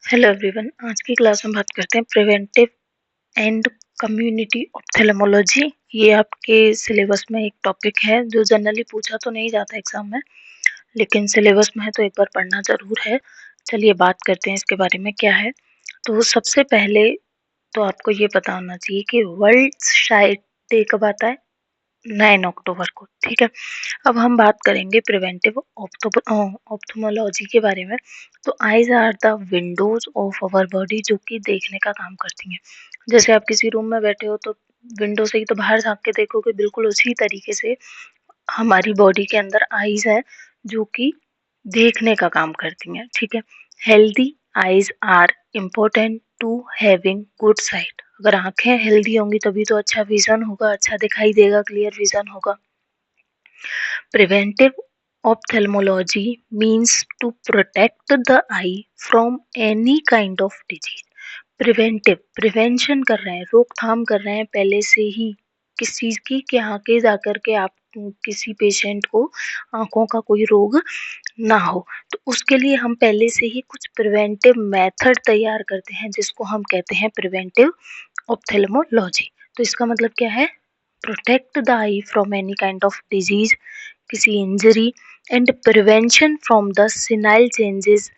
Hello everyone. आज की class में बात करते हैं प्रिवेंटिव एंड कम्युनिटी ऑप्थेल्मोलॉजी। ये आपके सिलेबस में एक टॉपिक है जो जनरली पूछा तो नहीं जाता एग्जाम में, लेकिन सिलेबस में है तो एक बार पढ़ना ज़रूर है। चलिए बात करते हैं इसके बारे में क्या है। तो सबसे पहले तो आपको ये पता होना चाहिए कि वर्ल्ड साइट डे कब आता है, 9 अक्टूबर को। ठीक है, अब हम बात करेंगे प्रिवेंटिव ऑप्थेल्मोलॉजी के बारे में। तो eyes are the windows of our body, जो कि देखने का काम करती हैं। जैसे आप किसी रूम में बैठे हो तो विंडो से ही तो बाहर झांक के देखोगे, बिल्कुल उसी तरीके से हमारी बॉडी के अंदर आईज है जो कि देखने का काम करती हैं। ठीक है, healthy eyes are important to having good sight. अगर आंखें हेल्दी होंगी तभी तो अच्छा विजन होगा, अच्छा दिखाई देगा, क्लियर विजन होगा। Preventive ophthalmology means to protect the eye from any kind of disease. Prevention कर रहे हैं, रोकथाम कर रहे हैं पहले से ही किस चीज की, कि आगे जाकर के आप किसी पेशेंट को आंखों का कोई रोग ना हो। तो उसके लिए हम पहले से ही कुछ प्रिवेंटिव मेथड तैयार करते हैं जिसको हम कहते हैं प्रिवेंटिव ऑप्थेल्मोलॉजी। तो इसका मतलब क्या है? Protect the eye from any kind of disease, किसी injury, and prevention from the senile changes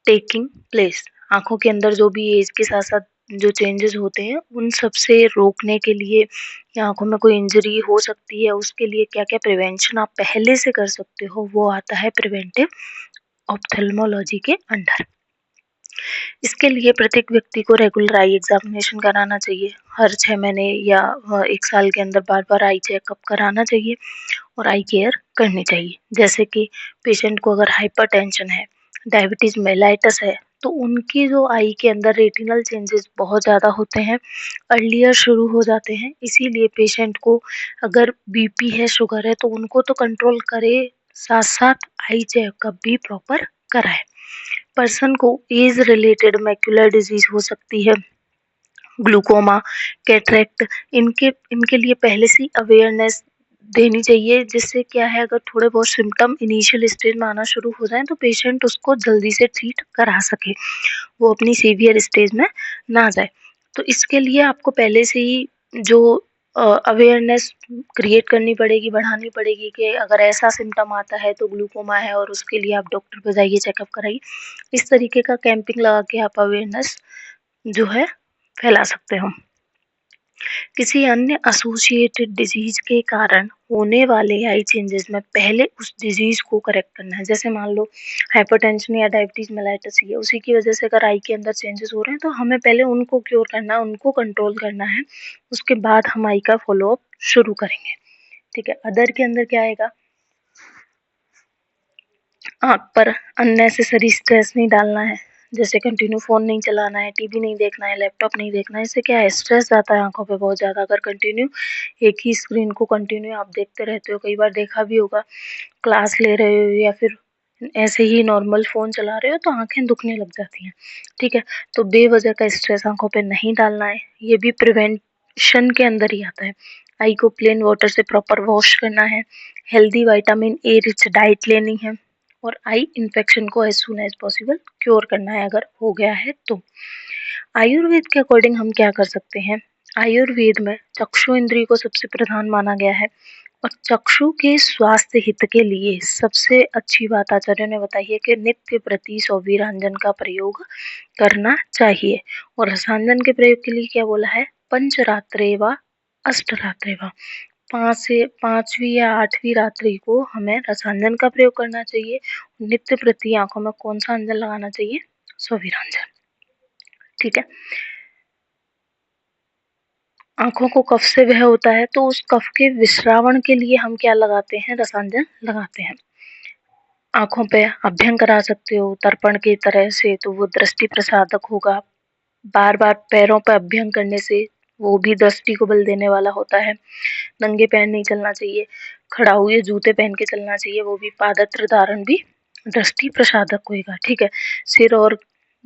taking place. आंखों के अंदर जो भी एज के साथ साथ जो चेंजेस होते हैं उन सब से रोकने के लिए, या आंखों में कोई इंजरी हो सकती है उसके लिए क्या क्या प्रिवेंशन आप पहले से कर सकते हो, वो आता है प्रिवेंटिव ऑप्थेल्मोलॉजी के अंडर। इसके लिए प्रत्येक व्यक्ति को रेगुलर आई एग्जामिनेशन कराना चाहिए। हर 6 महीने या 1 साल के अंदर बार बार आई चेकअप कराना चाहिए और आई केयर करनी चाहिए। जैसे कि पेशेंट को अगर हाइपरटेंशन है, डायबिटीज मेलाइटस है, तो उनकी जो आई के अंदर रेटिनल चेंजेस बहुत ज़्यादा होते हैं, अर्लियर शुरू हो जाते हैं। इसीलिए पेशेंट को अगर बीपी है, शुगर है, तो उनको तो कंट्रोल करे, साथ साथ आई चेकअप भी प्रॉपर कराए। पर्सन को एज रिलेटेड मैक्युलर डिजीज हो सकती है, ग्लूकोमा, कैटरेक्ट, इनके इनके लिए पहले से अवेयरनेस देनी चाहिए, जिससे क्या है, अगर थोड़े बहुत सिम्टम इनिशियल स्टेज में आना शुरू हो जाए तो पेशेंट उसको जल्दी से ट्रीट करा सके, वो अपनी सीवियर स्टेज में ना जाए। तो इसके लिए आपको पहले से ही जो अवेयरनेस क्रिएट करनी पड़ेगी, बढ़ानी पड़ेगी, कि अगर ऐसा सिम्टम आता है तो ग्लूकोमा है और उसके लिए आप डॉक्टर पे जाइए, चेकअप कराइए। इस तरीके का कैंपिंग लगा के आप अवेयरनेस जो है फैला सकते हो। किसी अन्य एसोसिएटेड डिजीज के कारण होने वाले आई चेंजेस में पहले उस डिजीज को करेक्ट करना है। जैसे मान लो हाइपरटेंशन या डायबिटीज मेलाइटस है, उसी की वजह से अगर आई के अंदर चेंजेस हो रहे हैं तो हमें पहले उनको क्योर करना है, उनको कंट्रोल करना है, उसके बाद हम आई का फॉलोअप शुरू करेंगे। ठीक है, अदर के अंदर क्या आएगा? आँख पर अननेसेसरी स्ट्रेस नहीं डालना है, जैसे कंटिन्यू फ़ोन नहीं चलाना है, टीवी नहीं देखना है, लैपटॉप नहीं देखना है। इससे क्या है, स्ट्रेस जाता है आँखों पे बहुत ज़्यादा। अगर कंटिन्यू एक ही स्क्रीन को कंटिन्यू आप देखते रहते हो, कई बार देखा भी होगा, क्लास ले रहे हो या फिर ऐसे ही नॉर्मल फ़ोन चला रहे हो तो आँखें दुखने लग जाती हैं। ठीक है, तो बेवजह का स्ट्रेस आँखों पे नहीं डालना है, ये भी प्रिवेंशन के अंदर ही आता है। आई को प्लेन वाटर से प्रॉपर वॉश करना है, healthy vitamin A rich diet लेनी है, और आई इन्फेक्शन को as soon as possible cure करना है अगर हो गया है तो। आयुर्वेद के अकॉर्डिंग हम क्या कर सकते हैं? आयुर्वेद में चक्षु इंद्रिय को सबसे प्रधान माना गया है, और चक्षु के स्वास्थ्य हित के लिए सबसे अच्छी बात आचार्य ने बताई है कि नित्य प्रति 100 वीरांजन का प्रयोग करना चाहिए। और रसांजन के प्रयोग के लिए क्या बोला है? पंचरात्रे व अष्टरात्रे व, 5वीं या 8वीं रात्रि को हमें रसांजन का प्रयोग करना चाहिए। नित्य प्रति आंखों में कौन सा अंजन लगाना चाहिए? स्ववीरांजन। ठीक है, आंखों को कफ से वह होता है तो उस कफ के विश्रावण के लिए हम क्या लगाते हैं? रसांजन लगाते हैं। आंखों पे अभ्यंग करा सकते हो तर्पण की तरह से, तो वो दृष्टि प्रसादक होगा। बार बार पैरों पर अभ्यंग करने से वो भी दृष्टि को बल देने वाला होता है। नंगे पैर नहीं चलना चाहिए, खड़ा हुए जूते पहन के चलना चाहिए, वो भी पादत्र धारण भी दृष्टि प्रसादक होगा। ठीक है, सिर और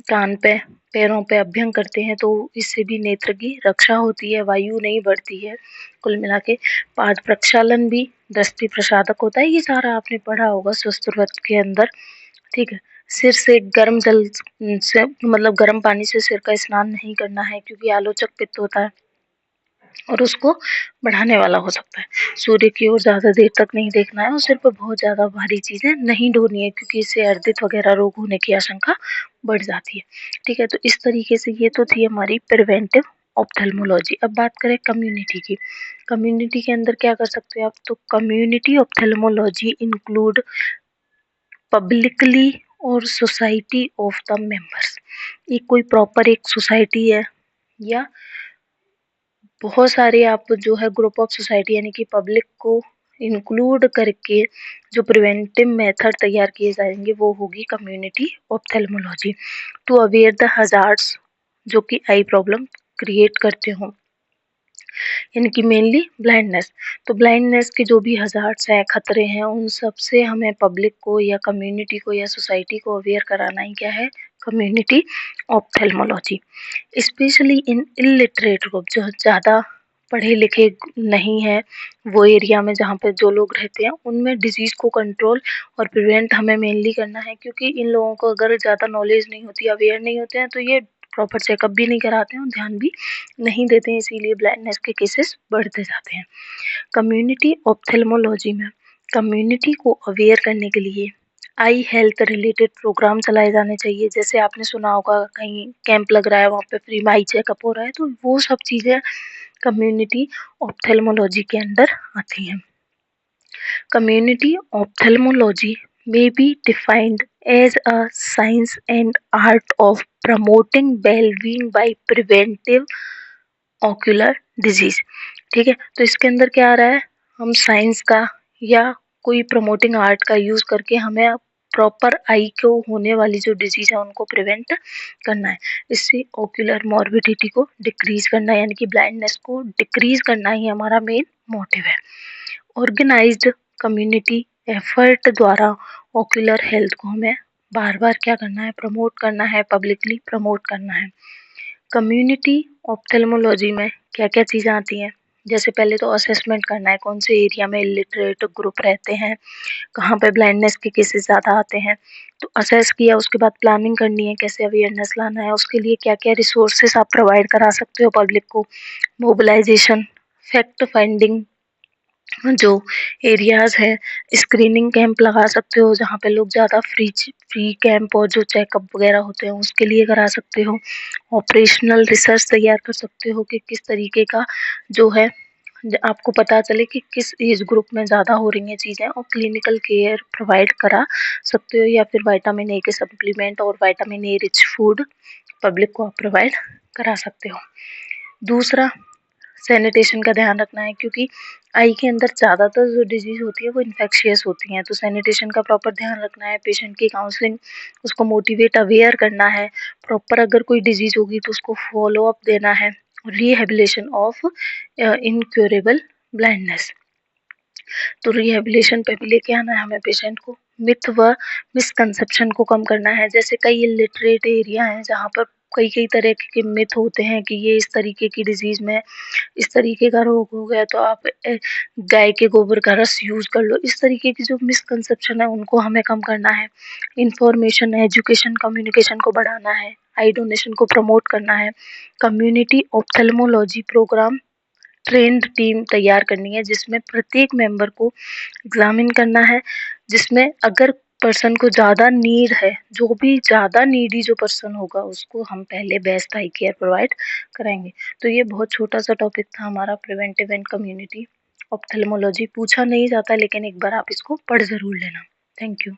कान पे, पैरों पे अभ्यंग करते हैं तो इससे भी नेत्र की रक्षा होती है, वायु नहीं बढ़ती है। कुल मिला के पाद प्रक्षालन भी दृष्टि प्रसादक होता है। ये सारा आपने पढ़ा होगा स्वस्थ व्रत के अंदर। ठीक है, सिर से गर्म जल से मतलब गर्म पानी से सिर का स्नान नहीं करना है, क्योंकि आलोचक पित्त होता है और उसको बढ़ाने वाला हो सकता है। सूर्य की ओर ज़्यादा देर तक नहीं देखना है और सिर पर बहुत ज़्यादा भारी चीज़ें नहीं ढोनी है, क्योंकि इससे अर्दित वगैरह रोग होने की आशंका बढ़ जाती है। ठीक है, तो इस तरीके से ये तो थी हमारी प्रिवेंटिव ऑप्थेल्मोलॉजी। अब बात करें कम्युनिटी की। कम्युनिटी के अंदर क्या कर सकते हो आप? तो कम्युनिटी ऑप्थेल्मोलॉजी इंक्लूड पब्लिकली और सोसाइटी ऑफ द मेंबर्स। ये कोई प्रॉपर एक सोसाइटी है या बहुत सारे आप जो है ग्रुप ऑफ सोसाइटी यानी कि पब्लिक को इंक्लूड करके जो प्रिवेंटिव मेथड तैयार किए जाएंगे वो होगी community ophthalmology to aware the hazards जो कि आई प्रॉब्लम क्रिएट करते हों, यानी कि मेनली ब्लाइंडनेस। तो ब्लाइंडनेस के जो भी हजार्ड्स हैं, खतरे हैं, उन सब से हमें पब्लिक को या कम्युनिटी को या सोसाइटी को अवेयर कराना ही क्या है? Community ophthalmology. Specially in illiterate group, जो ज़्यादा पढ़े लिखे नहीं है वो एरिया में जहाँ पे जो लोग रहते हैं, उनमें डिजीज़ को कंट्रोल और प्रिवेंट हमें मेनली करना है, क्योंकि इन लोगों को अगर ज़्यादा नॉलेज नहीं होती, अवेयर नहीं होते हैं, तो ये प्रॉपर चेकअप भी नहीं कराते हैं और ध्यान भी नहीं देते हैं, इसीलिए ब्लाइंडनेस के केसेस बढ़ते जाते हैं। कम्युनिटी ऑप्थेल्मोलॉजी में कम्युनिटी को अवेयर करने के लिए आई हेल्थ रिलेटेड प्रोग्राम चलाए जाने चाहिए। जैसे आपने सुना होगा कहीं कैंप लग रहा है, वहाँ पे फ्री में आई चेकअप हो रहा है, तो वो सब चीज़ें कम्युनिटी ऑप्थेल्मोलॉजी के अंदर आती हैं। Community ophthalmology may be defined as a science and art of promoting well-being by preventive ocular disease। ठीक है, तो इसके अंदर क्या आ रहा है? हम साइंस का या कोई प्रमोटिंग आर्ट का यूज करके हमें प्रॉपर आई को होने वाली जो डिजीज है उनको प्रिवेंट करना है। इससे ओक्यूलर मॉर्बिडिटी को डिक्रीज करना है, यानी कि ब्लाइंडनेस को डिक्रीज करना ही हमारा मेन मोटिव है। ऑर्गेनाइज्ड कम्युनिटी एफर्ट द्वारा ओक्यूलर हेल्थ को हमें बार बार क्या करना है? प्रमोट करना है, पब्लिकली प्रमोट करना है। कम्युनिटी ऑप्थेल्मोलॉजी में क्या क्या चीज़ें आती हैं? जैसे पहले तो असेसमेंट करना है, कौन से एरिया में इलिटरेट ग्रुप रहते हैं, कहाँ पे ब्लाइंडनेस के केसेस ज़्यादा आते हैं। तो असेस किया, उसके बाद प्लानिंग करनी है, कैसे अवेयरनेस लाना है, उसके लिए क्या क्या रिसोर्सेस आप प्रोवाइड करा सकते हो पब्लिक को, मोबिलाइजेशन, फैक्ट फाइंडिंग, जो एरियाज है, स्क्रीनिंग कैंप लगा सकते हो जहाँ पे लोग ज़्यादा फ्री कैंप और जो चेकअप वगैरह होते हैं उसके लिए करा सकते हो। ऑपरेशनल रिसर्च तैयार कर सकते हो कि किस तरीके का जो है आपको पता चले कि किस एज ग्रुप में ज़्यादा हो रही हैं चीज़ें, और क्लिनिकल केयर प्रोवाइड करा सकते हो, या फिर विटामिन ए के सप्लीमेंट और vitamin A rich food public को आप प्रोवाइड करा सकते हो। दूसरा, सैनिटेशन का ध्यान रखना है, क्योंकि आई के अंदर ज़्यादातर जो डिजीज़ होती है वो इन्फेक्शियस होती हैं, तो सैनिटेशन का प्रॉपर ध्यान रखना है। पेशेंट की काउंसलिंग, उसको मोटिवेट अवेयर करना है। प्रॉपर अगर कोई डिजीज़ होगी तो उसको फॉलो अप देना है। रिहेबिलिटेशन ऑफ इनक्योरेबल ब्लाइंडनेस, तो रिहेबिलिटेशन पे भी लेके आना है हमें पेशेंट को। मिथ व मिसकंसेप्शन को कम करना है। जैसे कई इलिटरेट एरिया हैं जहाँ पर कई कई तरह के मिथ होते हैं कि ये इस तरीके की डिजीज़ में इस तरीके का रोग हो गया तो आप गाय के गोबर का रस यूज़ कर लो। इस तरीके की जो मिसकंसेप्शन है उनको हमें कम करना है। इंफॉर्मेशन, एजुकेशन, कम्युनिकेशन को बढ़ाना है। आई डोनेशन को प्रमोट करना है। Community ophthalmology programme trained team तैयार करनी है, जिसमें प्रत्येक मेंबर को एग्जामिन करना है, जिसमें अगर पर्सन को ज़्यादा नीड है, जो भी ज़्यादा नीडी जो पर्सन होगा उसको हम पहले बेस्ट आई केयर प्रोवाइड कराएंगे। तो ये बहुत छोटा सा टॉपिक था हमारा प्रिवेंटिव एंड कम्युनिटी ऑप्थेल्मोलॉजी। पूछा नहीं जाता, लेकिन एक बार आप इसको पढ़ ज़रूर लेना। Thank you.